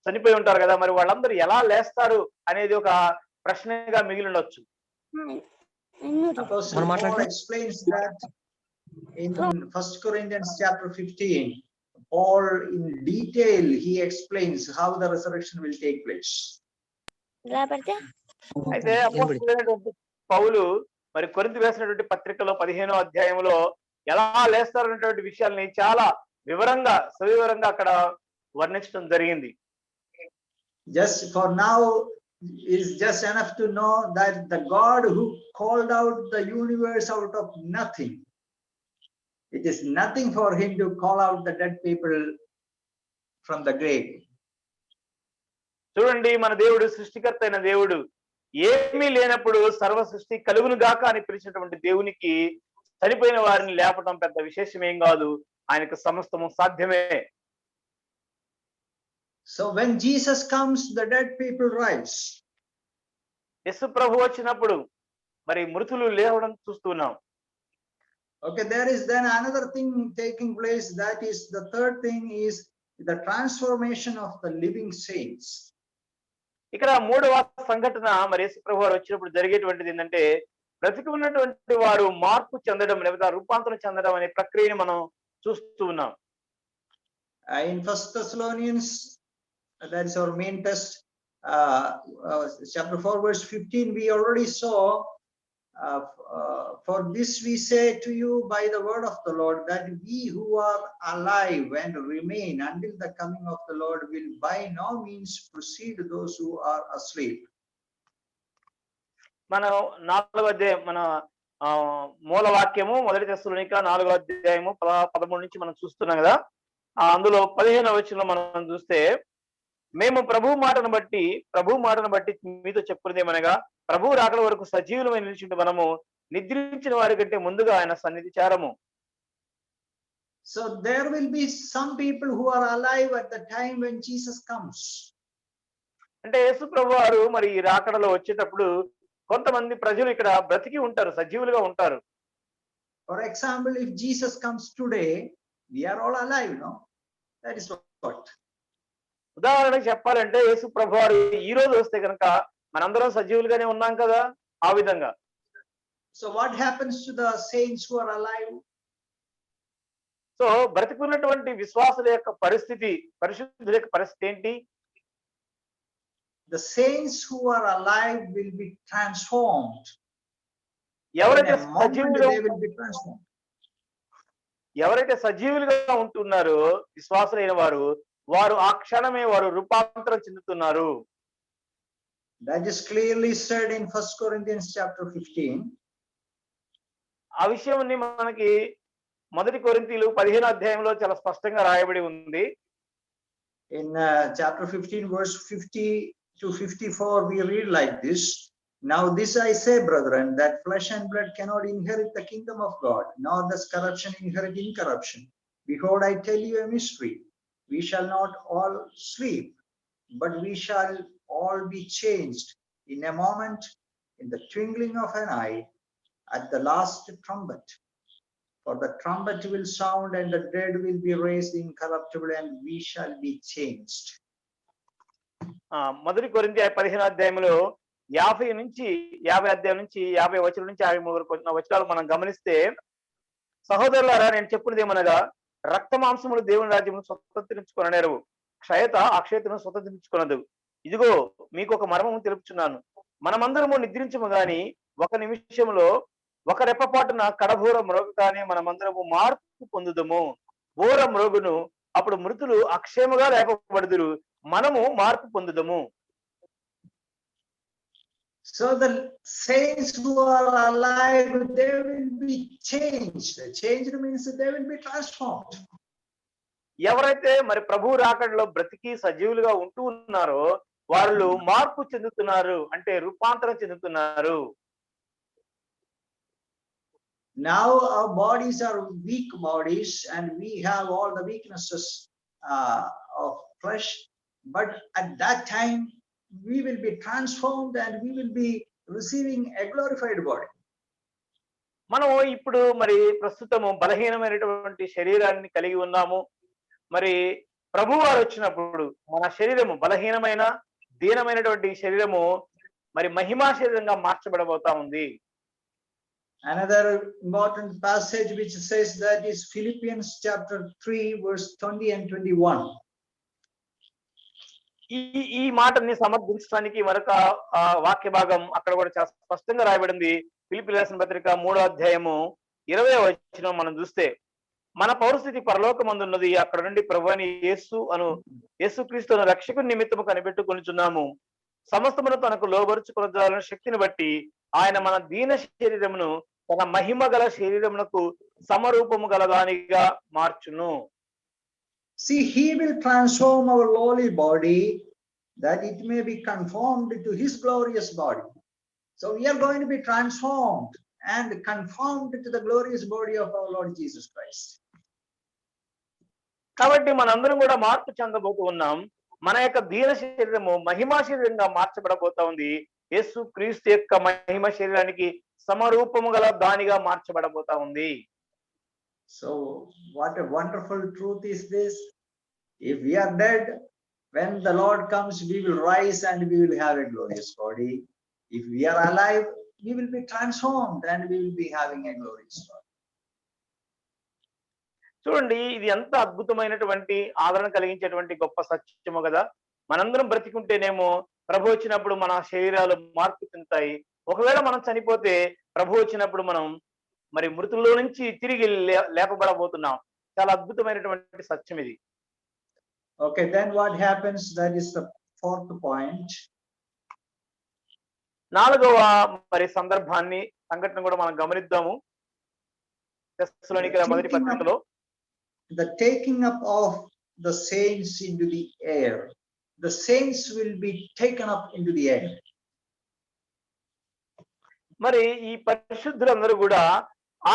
చనిపోయి ఉంటారు కదా, మరి వాళ్ళందరూ ఎలా లేస్తారు అనేది ఒక ప్రశ్నగా మిగిలి ఉండొచ్చు. Apostle Paul explains that in 1 Corinthians chapter 15. Paul in detail he explains how the resurrection will take place. అయితే అపోస్తలుడైనటువంటి పౌలు మరి కొరింథీ వేసినటువంటి పత్రికలో 15వ అధ్యాయంలో ఎలా లేస్తారనేటువంటి విషయాల్ని చాలా వివరంగా సవివరంగా అక్కడ వర్ణించడం జరిగింది. Just for now is just enough to know that the God who called out the universe out of nothing, it is nothing for him to call out the dead people from the grave. చూడండి, మన దేవుడు సృష్టికర్త అయిన దేవుడు. ఏమీ లేనప్పుడు సర్వ సృష్టి కలుగును గాక అని పిలిచినటువంటి దేవునికి చనిపోయిన వారిని లేపటం పెద్ద విశేషమేం కాదు. ఆయనకు సమస్తము సాధ్యమే. So when Jesus comes, the dead people rise. యేసు ప్రభు వచ్చినప్పుడు మరి మృతులు లేవడం చూస్తున్నాం. Okay, there is then another thing taking place. That is, the third thing is the transformation of the living saints. ఇక్కడ మూడవ సంఘటన మరి యేసు ప్రభు వారు వచ్చినప్పుడు జరిగేటువంటిది ఏంటంటే, బ్రతికి ఉన్నటువంటి వారు మార్పు చెందడం లేదా రూపాంతరం చెందడం అనే ప్రక్రియని మనం చూస్తూ ఉన్నాం. In 1 Thessalonians, that is our main text, chapter 4 verse 15, we already saw, for this we say to you by the word of the Lord, that we who are alive and remain until the coming of the Lord will by no means precede those who are asleep. మనం 4వ అధ్యాయం మన మూల వాక్యము 1 తెస్సలోనిక 4వ అధ్యాయము 13 నుంచి మనం చూస్తున్నాం కదా. అందులో 15వ వచనంలో మనం చూస్తే, మేము ప్రభు మాటను బట్టి మీతో చెప్పుకునేదేమనగా, ప్రభు రాకడ వరకు సజీవులమై నిలిచింటే మనము నిద్రించిన వారి కంటే ముందుగా ఆయన సన్నిధి చేరము. So there will be some people who are alive at the time when Jesus comes. అంటే యేసు ప్రభు వారు మరి ఈ రాకడలో వచ్చేటప్పుడు కొంతమంది ప్రజలు ఇక్కడ బ్రతికి ఉంటారు, సజీవులుగా ఉంటారు. For example, if Jesus comes today, we are all alive, no? That is what. ఉదాహరణకు చెప్పాలంటే యేసు ప్రభు వారు ఈ రోజు వస్తే కనుక మనందరం సజీవులుగానే ఉన్నాం కదా, ఆ విధంగా. So what happens to the saints who are alive? So బ్రతికున్నటువంటి విశ్వాసుల యొక్క పరిస్థితి, పరిశుద్ధుల యొక్క పరిస్థితి ఏంటి? The saints who are alive will be transformed. ఎవరైతే In a moment they will be transformed. ఎవరైతే సజీవులుగా ఉంటున్నారో విశ్వాసులైన వారు, వారు ఆ క్షణమే వారు రూపాంతరం చెందుతున్నారు. That is clearly said in 1 Corinthians chapter 15. ఆ విషయాన్ని మనకి 1 కొరింథీలు 15వ అధ్యాయంలో చాలా స్పష్టంగా రాయబడి ఉంది. In chapter 15 verse 50 to 54 we read like this. Now this I say, brethren, that flesh and blood cannot inherit the kingdom of God, nor does corruption inherit incorruption. Behold, I tell you a mystery. We shall not all sleep, but we shall all be changed in a moment, in the twinkling of an eye, at the last trumpet. For the trumpet will sound, and the dead will be raised incorruptible, and we shall be changed. 1 కొరింథీ 15వ అధ్యాయంలో 50 నుంచి 50 అధ్యాయం నుంచి 50 వచనం నుంచి 53 వచనాలు మనం గమనిస్తే, సహోదరులారా నేను చెప్పున్నది ఏమనగా, రక్త మాంసములు దేవుని రాజ్యమును స్వతంత్రించుకొననేరవు, క్షయత అక్షయతను స్వతంత్రించుకొనదు. ఇదిగో మీకు ఒక మర్మము తెలుపుచున్నాను, మనమందరము నిద్రించము గాని ఒక నిమిషంలో ఒక రెప్పపాటున కడబోర మ్రోగగానే మనమందరము మార్పు పొందుదము. బోర మ్రోగును, అప్పుడు మృతులు అక్షయముగా లేపబడుదురు, మనము మార్పు పొందుదము. So the saints who are alive, they will be changed. Changed means they will be transformed. ఎవరైతే మరి ప్రభు రాకడలో బ్రతికి సజీవులుగా ఉంటూ ఉన్నారో వాళ్ళు మార్పు చెందుతున్నారు, అంటే రూపాంతరం చెందుతున్నారు. Now our bodies are weak bodies and we have all the weaknesses of flesh, but at that time we will be transformed and we will be receiving a glorified body. మనం ఇప్పుడు మరి ప్రస్తుతము బలహీనమైనటువంటి శరీరాన్ని కలిగి ఉన్నాము. మరి ప్రభువారు వచ్చినప్పుడు మన శరీరము బలహీనమైన దీనమైనటువంటి శరీరము మరి మహిమా శరీరంగా మార్చబడబోతా ఉంది. Another important passage which says that is Philippians chapter 3 verse 20 and 21. ఈ మాటని సమర్థించడానికి మరొక వాక్య భాగం అక్కడ కూడా చాలా స్పష్టంగా రాయబడింది. ఫిలిప్పీయులకు రాసిన పత్రిక 3వ అధ్యాయము 20వ వచనం మనం చూస్తే, మన పౌరస్థితి పరలోకమందున్నది, అక్కడ నుండి ప్రభువైన యేసుక్రీస్తును రక్షకుని నిమిత్తము కనిపెట్టుకొనుచున్నాము. సమస్తమును తనకు లోబరుచుకొనజాలని శక్తిని బట్టి ఆయన మన దీన శరీరమును తన మహిమ గల శరీరమునకు సమరూపము గలదానిగా మార్చును. See, he will transform our lowly body that it may be conformed to his glorious body. So we are going to be transformed and conformed to the glorious body of our Lord Jesus Christ. కాబట్టి మనందరం కూడా మార్పు చెందబోతూ ఉన్నాం. మన యొక్క దీన శరీరము మహిమా శరీరంగా మార్చబడబోతా ఉంది. యేసు క్రీస్తు యొక్క మహిమ శరీరానికి సమరూపము గల దానిగా మార్చబడబోతా ఉంది. So what a wonderful truth is this. If we are dead, when the Lord comes, we will rise and we will have a glorious body. If we are alive, we will be transformed and we will be having a glorious body. చూడండి, ఇది ఎంత అద్భుతమైనటువంటి ఆదరణ కలిగించేటువంటి గొప్ప సత్యము కదా. మనందరం బ్రతికుంటేనేమో ప్రభు వచ్చినప్పుడు మన శరీరాలు మార్పు చెందుతాయి. ఒకవేళ మనం చనిపోతే ప్రభు వచ్చినప్పుడు మనం మరి మృతుల్లో నుంచి తిరిగి లేపబడబోతున్నాం. చాలా అద్భుతమైనటువంటి సత్యం ఇది. Okay, then what happens? That is the fourth point. 4వ మరి సంఘటన కూడా మనం గమనిద్దాము. తెస్సలోనికీయుల మొదటి పత్రికలో the taking up of the saints into the air. The saints will be taken up into the air. మరి ఈ పరిశుద్ధులందరూ కూడా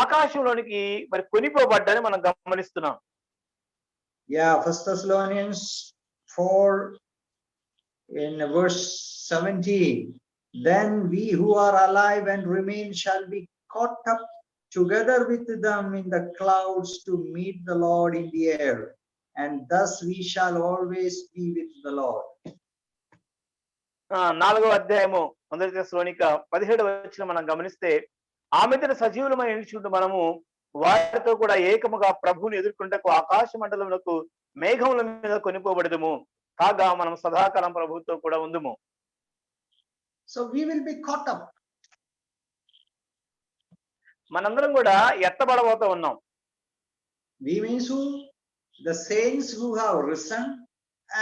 ఆకాశంలోనికి మరి కొనిపోబడ్డాన్ని మనం గమనిస్తున్నాం. Yeah, 1 Thessalonians 4 in verse 17. Then we who are alive and remain shall be caught up together with them in the clouds to meet the Lord in the air, and thus we shall always be with the Lord. 4వ అధ్యాయము 1 తెస్సలోనిక 17వ వచనం మనం గమనిస్తే, ఆ మీదట సజీవులమై నిలిచుంటూ మనము వారితో కూడా ఏకముగా ప్రభువుని ఎదుర్కొంటకు ఆకాశ మండలమునకు మేఘముల మీద కొనిపోబడదుము, కాగా మనం సదాకాలం ప్రభువుతో కూడా ఉందుము. So we will be caught up. మనందరం కూడా ఎత్తబడబోతూ ఉన్నాం. We means who? The saints who have risen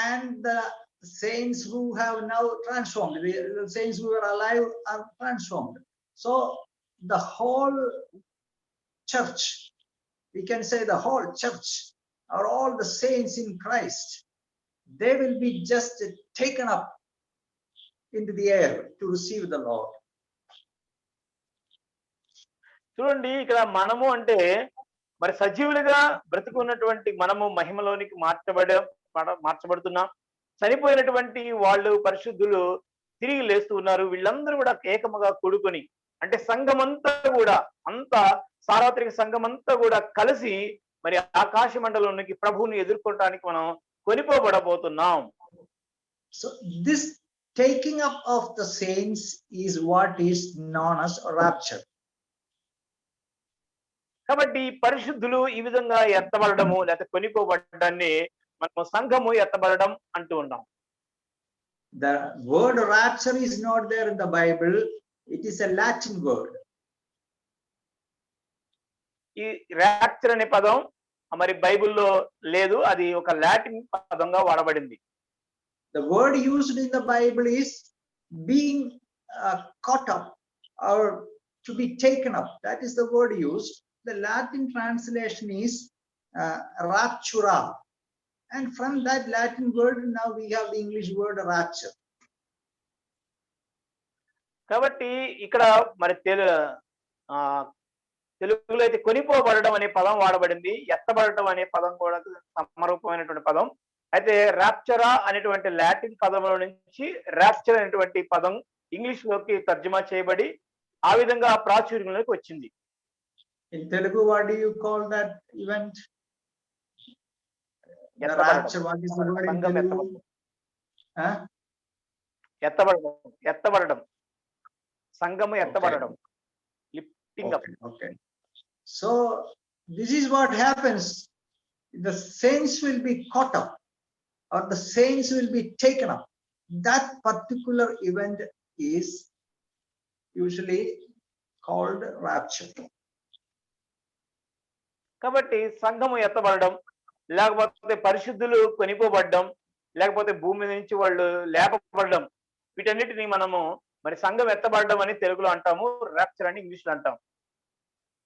and the saints who have now transformed. The saints who are alive are transformed. So the whole church, we can say the whole church, or all the saints in Christ, they will be just taken up into the air to receive the Lord. చూడండి, ఇక్కడ మనము అంటే మరి సజీవులుగా బ్రతికున్నటువంటి మనము మహిమలోనికి మార్చబడుతున్నాం. చనిపోయినటువంటి వాళ్ళు పరిశుద్ధులు తిరిగి లేస్తూ ఉన్నారు. వీళ్ళందరూ కూడా ఏకముగా కూడుకొని, అంటే సంఘమంతా కూడా, అంత సార్వత్రిక సంఘమంతా కూడా కలిసి మరి ఆకాశ మండలంలోనికి ప్రభువుని ఎదుర్కోవడానికి మనం కొనిపోబడబోతున్నాం. So this taking up of the saints is what is known as rapture. కాబట్టి పరిశుద్ధులు ఈ విధంగా ఎత్తబడము లేకపోతే కొనిపోబడ్డాన్ని మనం సంఘము ఎత్తబడడం అంటూ ఉన్నాం. The word rapture is not there in the Bible. It is a Latin word. ఈ రాప్చర్ అనే పదం మరి బైబిల్లో లేదు, అది ఒక లాటిన్ పదంగా వాడబడింది. The word used in the Bible is being caught up or to be taken up. That is the word used. The Latin translation is raptura, and from that Latin word now we have the English word rapture. కాబట్టి ఇక్కడ మరి తెలుగులో అయితే కొనిపోబడడం అనే పదం వాడబడింది. ఎత్తబడటం అనే పదం కూడా సమరూపమైనటువంటి పదం. అయితే రాప్చరా అనేటువంటి లాటిన్ పదంలో నుంచి రాప్చర్ అనేటువంటి పదం ఇంగ్లీష్ లోకి తర్జుమా చేయబడి ఆ విధంగా ప్రాచుర్యంలోకి వచ్చింది. In Telugu, what do you call that event? The rapture, what is the word in Telugu? Huh? ఎత్తబడడం సంఘము ఎత్తబడడం, lifting up. Okay. So this is what happens. The saints will be caught up, or the saints will be taken up. That particular event is usually called rapture. కాబట్టి సంఘము ఎత్తబడడం, లేకపోతే పరిశుద్ధులు కొనిపోబడడం, లేకపోతే భూమి నుంచి వాళ్ళు లేపబడడం, వీటన్నిటిని మనము మరి సంఘం ఎత్తబడడం అని తెలుగులో అంటాము, రాప్చర్ అని ఇంగ్లీష్ లో అంటాం.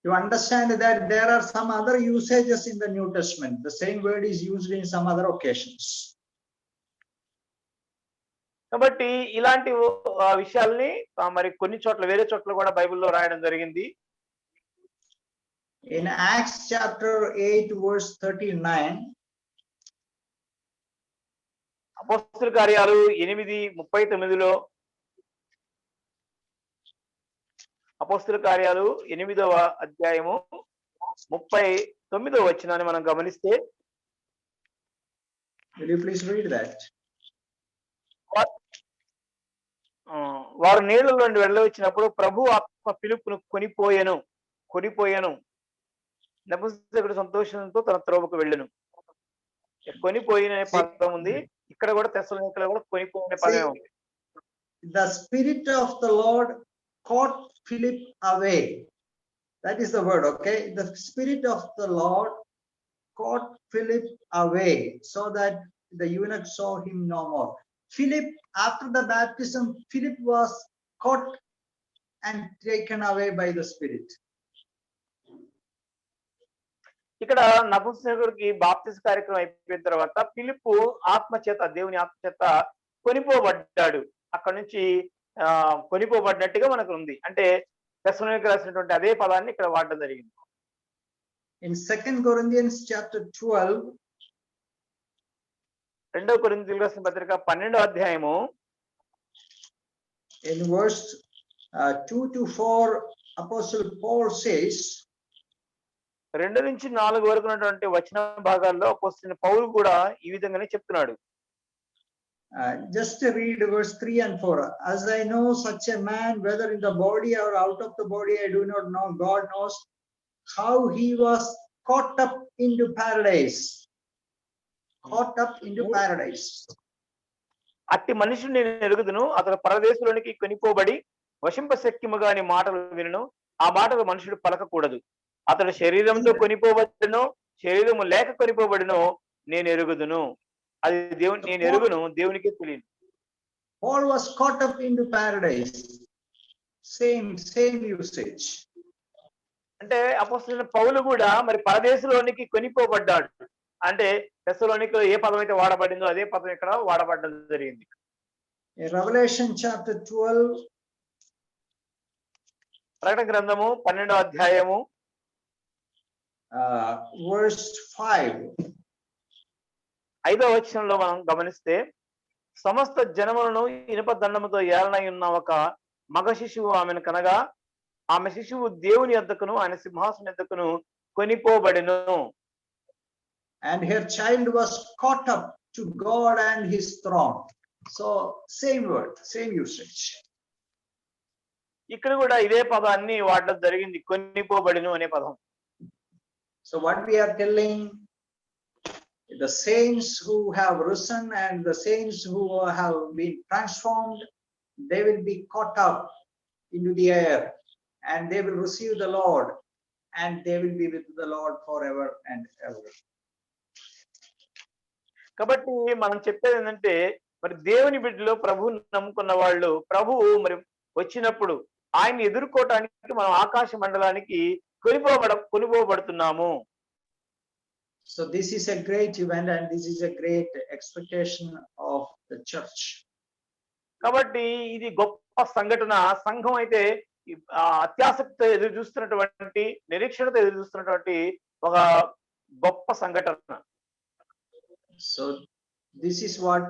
You understand that there are some other usages in the New Testament. The same word is used in some other occasions. కాబట్టి ఇలాంటి విషయాల్ని మరి కొన్ని చోట్ల వేరే చోట్ల కూడా బైబిల్లో రాయడం జరిగింది. In Acts chapter 8 verse 39, అపోస్తలుల కార్యాలు 8:39లో, అపోస్తలుల కార్యాలు 8వ అధ్యాయము 39వ వచనాన్ని మనం గమనిస్తే, will you please read that? వారు నీళ్ళ నుండి వెళ్ళవచ్చినప్పుడు ప్రభు ఆత్మ ఫిలిప్పును కొనిపోయాను నపుంసకుడు సంతోషంతో తన త్రోవకు వెళ్ళెను. కొనిపోయిన పదం ఉంది, ఇక్కడ కూడా తెస్సలోనికలో కూడా కొనిపోయిన పదమే ఉంది. The spirit of the Lord caught Philip away. That is the word, okay? The spirit of the Lord caught Philip away, so that the eunuch saw him no more. Philip, after the baptism, Philip was caught and taken away by the spirit. ఇక్కడ నపుంసకుడికి బాప్తిస్మ కార్యక్రమం అయిపోయిన తర్వాత ఫిలిప్పు దేవుని ఆత్మ చేత కొనిపోబడ్డాడు. అక్కడ నుంచి కొనిపోబడినట్టుగా మనకు ఉంది. అంటే తెస్సలోనికీయులకు రాసినటువంటి అదే పదాన్ని ఇక్కడ వాడడం జరిగింది. In 2 Corinthians chapter 12, 2 కొరింథీయులకు రాసిన పత్రిక 12వ అధ్యాయము in verse 2 to 4, Apostle Paul says, 2 నుంచి 4 వరకు ఉన్నటువంటి వచన భాగాల్లో అపోస్తలుడైన పౌలు కూడా ఈ విధంగానే చెప్తున్నాడు. Just read verse 3 and 4. As I know such a man, whether in the body or out of the body, I do not know. God knows how he was caught up into paradise. Caught up into paradise. అట్టి మనుషుని నేను ఎరుగుదును, అతడు పరదేశంలోనికి కొనిపోబడి వశింపశక్యముగా అని మాటలు వినును, ఆ మాటలు మనుషుడు పలకకూడదు. అతడు శరీరంతో కొనిపోబడినో శరీరము లేక కొనిపోబడినో నేను ఎరుగుదును, అది నేను ఎరుగును, దేవునికే తెలియదు. Paul was caught up into paradise. Same usage. అంటే అపోస్తలుడైన పౌలు కూడా మరి పరదేశంలోనికి కొనిపోబడ్డాడు. అంటే తెస్సలోనికీలో ఏ పదం అయితే వాడబడిందో అదే పదం ఇక్కడ వాడబడడం జరిగింది. In Revelation chapter 12, ప్రకటన గ్రంథము 12వ అధ్యాయము verse 5. 5వ వచనంలో మనం గమనిస్తే, సమస్త జనములను ఇనుప దండముతో ఏలనై ఉన్న ఒక మగ శిశువు ఆమెను కనగా, ఆమె శిశువు దేవుని యొద్దకును ఆయన సింహాసనం యొద్దకును కొనిపోబడెను. And her child was caught up to God and his throne. So same word, same usage. ఇక్కడ కూడా ఇదే పదాన్ని వాడడం జరిగింది, కొనిపోబడెను అనే పదం. So what we are telling, the saints who have risen and the saints who have been transformed, they will be caught up into the air and they will receive the Lord and they will be with the Lord forever and ever. కాబట్టి మనం చెప్పేది ఏంటంటే, మరి దేవుని బిడ్డలో ప్రభువుని నమ్ముకున్న వాళ్ళు ప్రభువు మరి వచ్చినప్పుడు ఆయన ఎదుర్కోవటానికి మనం ఆకాశ మండలానికి కొనిపోబడుతున్నాము. So this is a great event and this is a great expectation of the church. కాబట్టి ఇది గొప్ప సంఘటన. సంఘం అయితే అత్యాసక్తితో ఎదురు చూస్తున్నటువంటి, నిరీక్షణతో ఎదురు చూస్తున్నటువంటి ఒక గొప్ప సంఘటన. So this is what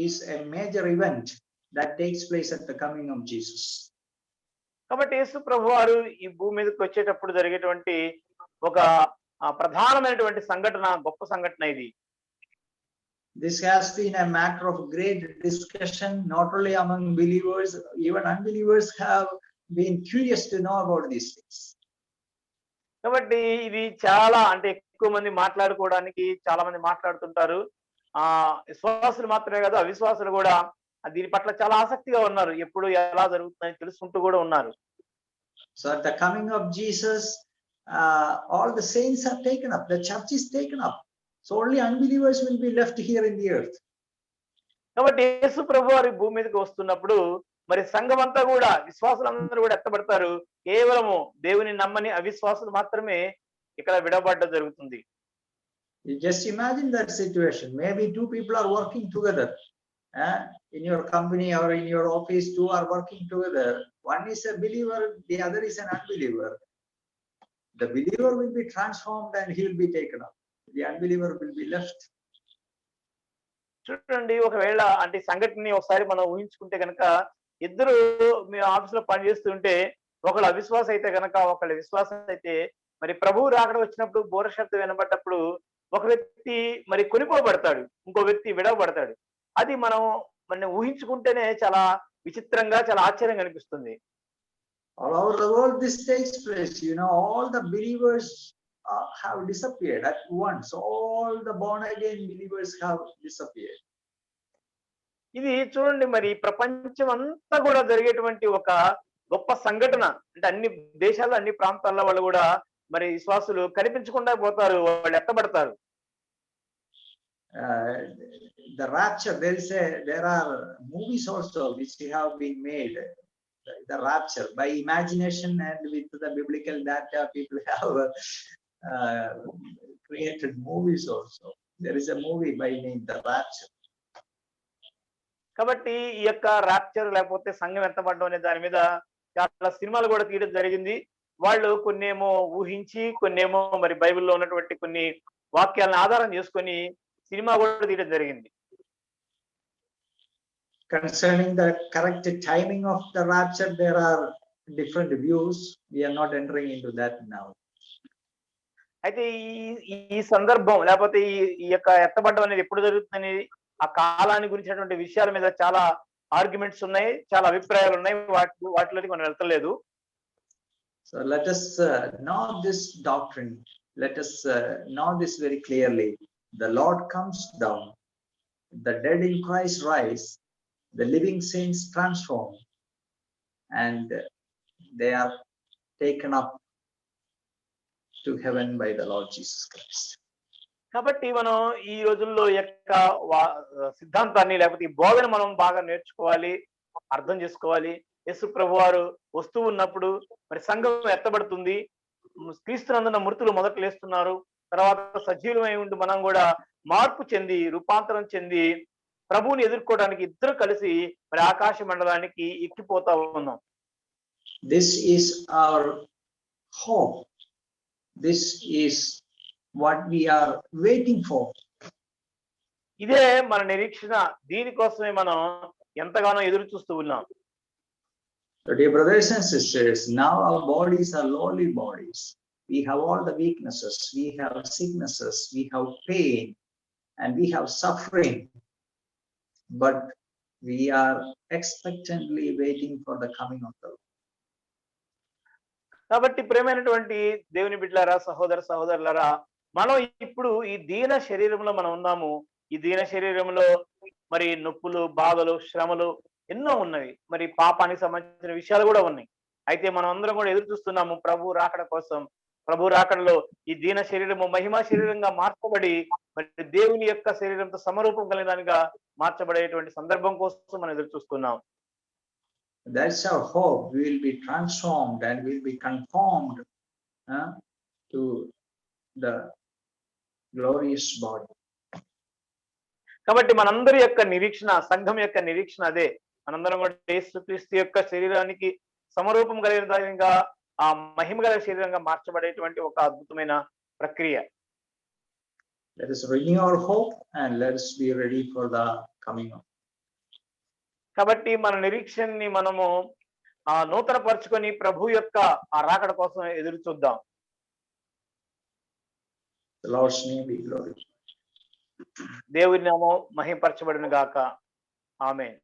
is a major event that takes place at the coming of Jesus. కాబట్టి యేసు ప్రభువారు ఈ భూమి మీదకి వచ్చేటప్పుడు జరిగేటువంటి ఒక ప్రధానమైనటువంటి సంఘటన, గొప్ప సంఘటన ఇది. This has been a matter of great discussion, not only among believers, even unbelievers have been curious to know about these things. కాబట్టి ఇది చాలా అంటే ఎక్కువ మంది మాట్లాడుకోవడానికి చాలా మంది మాట్లాడుతుంటారు. విశ్వాసులు మాత్రమే కాదు, అవిశ్వాసులు కూడా దీని పట్ల చాలా ఆసక్తిగా ఉన్నారు. ఎప్పుడు ఎలా జరుగుతుందని తెలుసుకుంటూ కూడా ఉన్నారు. So at the coming of Jesus, all the saints are taken up, the church is taken up. So only unbelievers will be left here in the earth. కాబట్టి యేసు ప్రభువారు భూమి మీదకి వస్తున్నప్పుడు మరి సంఘం అంతా కూడా, విశ్వాసులందరూ కూడా ఎత్తబడతారు. కేవలము దేవుని నమ్మని అవిశ్వాసులు మాత్రమే ఇక్కడ విడబడ్డం జరుగుతుంది. You just imagine that situation. Maybe two people are working together. In your company or in your office, two are working together. One is a believer, the other is an unbeliever. The believer will be transformed and he will be taken up. The unbeliever will be left. చూడండి, ఒకవేళ అంటే సంఘటనని ఒకసారి మనం ఊహించుకుంటే కనుక, ఇద్దరు మీ ఆఫీసులో పనిచేస్తుంటే ఒకళ్ళు అవిశ్వాస అయితే కనుక, ఒకళ్ళు విశ్వాసం అయితే, మరి ప్రభువు రాకడ వచ్చినప్పుడు బోర శబ్దం వినబడ్డప్పుడు ఒక వ్యక్తి మరి కొనిపోబడతాడు, ఇంకో వ్యక్తి విడవబడతాడు. అది మనం ఊహించుకుంటేనే చాలా విచిత్రంగా, చాలా ఆశ్చర్యంగా అనిపిస్తుంది. All over the world this takes place. You know, all the believers have disappeared at once. All the born again believers have disappeared. ఇది చూడండి, మరి ప్రపంచం అంతా కూడా జరిగేటువంటి ఒక గొప్ప సంఘటన. అంటే అన్ని దేశాల్లో, అన్ని ప్రాంతాల్లో వాళ్ళు కూడా మరి విశ్వాసులు కనిపించకుండా పోతారు, వాళ్ళు ఎత్తబడతారు. The rapture, there are movies also which have been made. The rapture by imagination and with the biblical data, people have created movies also. There is a movie by name The Rapture. కాబట్టి ఈ యొక్క rapture లేకపోతే సంఘం ఎత్తబడడం అనే దాని మీద చాలా సినిమాలు కూడా తీయడం జరిగింది. వాళ్ళు కొన్నేమో ఊహించి, కొన్నేమో మరి బైబిల్లో ఉన్నటువంటి కొన్ని వాక్యాలను ఆధారం చేసుకొని సినిమా కూడా తీయడం జరిగింది. Concerning the correct timing of the rapture, there are different views. We are not entering into that now. అయితే ఈ సందర్భం లేకపోతే ఈ యొక్క ఎత్తబడ్డం అనేది ఎప్పుడు జరుగుతుందని, ఆ కాలాన్ని గురించినటువంటి విషయాల మీద చాలా ఆర్గ్యుమెంట్స్ ఉన్నాయి, చాలా అభిప్రాయాలు ఉన్నాయి. వాటిలోకి మనం వెళ్తలేదు. So let us know this doctrine. Let us know this very clearly. The Lord comes down, the dead in Christ rise, the living saints transform, and they are taken up to heaven by the Lord Jesus Christ. కాబట్టి మనం ఈ రోజుల్లో యొక్క సిద్ధాంతాన్ని లేకపోతే ఈ బోధన మనం బాగా నేర్చుకోవాలి, అర్థం చేసుకోవాలి. యేసు ప్రభువారు వస్తూ ఉన్నప్పుడు మరి సంఘం ఎత్తబడుతుంది, క్రీస్తునందున మృతులు మొదట లేస్తున్నారు, తర్వాత సజీవమై ఉండి మనం కూడా మార్పు చెంది, రూపాంతరం చెంది ప్రభువుని ఎదుర్కోవడానికి ఇద్దరు కలిసి మరి ఆకాశ మండలానికి ఎక్కిపోతా ఉన్నాం. This is our hope. This is what we are waiting for. ఇదే మన నిరీక్షణ. దీనికోసమే మనం ఎంతగానో ఎదురు చూస్తూ ఉన్నాం. So dear brothers and sisters, now our bodies are lowly bodies. We have all the weaknesses, we have sicknesses, we have pain, and we have suffering. But we are expectantly waiting for the coming of the Lord. కాబట్టి ప్రేమైనటువంటి దేవుని బిడ్డలారా, సహోదర సహోదరులారా, మనం ఇప్పుడు ఈ దీన శరీరంలో మనం ఉన్నాము. ఈ దీన శరీరంలో మరి నొప్పులు, బాధలు, శ్రమలు ఎన్నో ఉన్నవి. మరి పాపానికి సంబంధించిన విషయాలు కూడా ఉన్నాయి. అయితే మనం అందరం కూడా ఎదురు చూస్తున్నాము ప్రభు రాకడ కోసం. ప్రభు రాకడలో ఈ దీన శరీరము మహిమా శరీరంగా మార్చబడి మరి దేవుని యొక్క శరీరంతో సమరూపం కలిగిన దానిగా మార్చబడేటువంటి సందర్భం కోసం మనం ఎదురు చూస్తున్నాం. That's our hope. We will be transformed and we will be conformed to the glorious body. కాబట్టి మనందరి యొక్క నిరీక్షణ, సంఘం యొక్క నిరీక్షణ అదే. మనందరం కూడా యేసుక్రీస్తు యొక్క శరీరానికి సమరూపం కలిగిన విధంగా ఆ మహిమ గల శరీరంగా మార్చబడేటువంటి ఒక అద్భుతమైన ప్రక్రియ. Let us renew our hope and let us be ready for the coming of. కాబట్టి మన నిరీక్షణని మనము నూతనపరుచుకొని ప్రభు యొక్క ఆ రాకడ కోసం ఎదురు చూద్దాం. The Lord's name be glorified. దేవుని నామం మహిమపరచబడును గాక. ఆమేన్.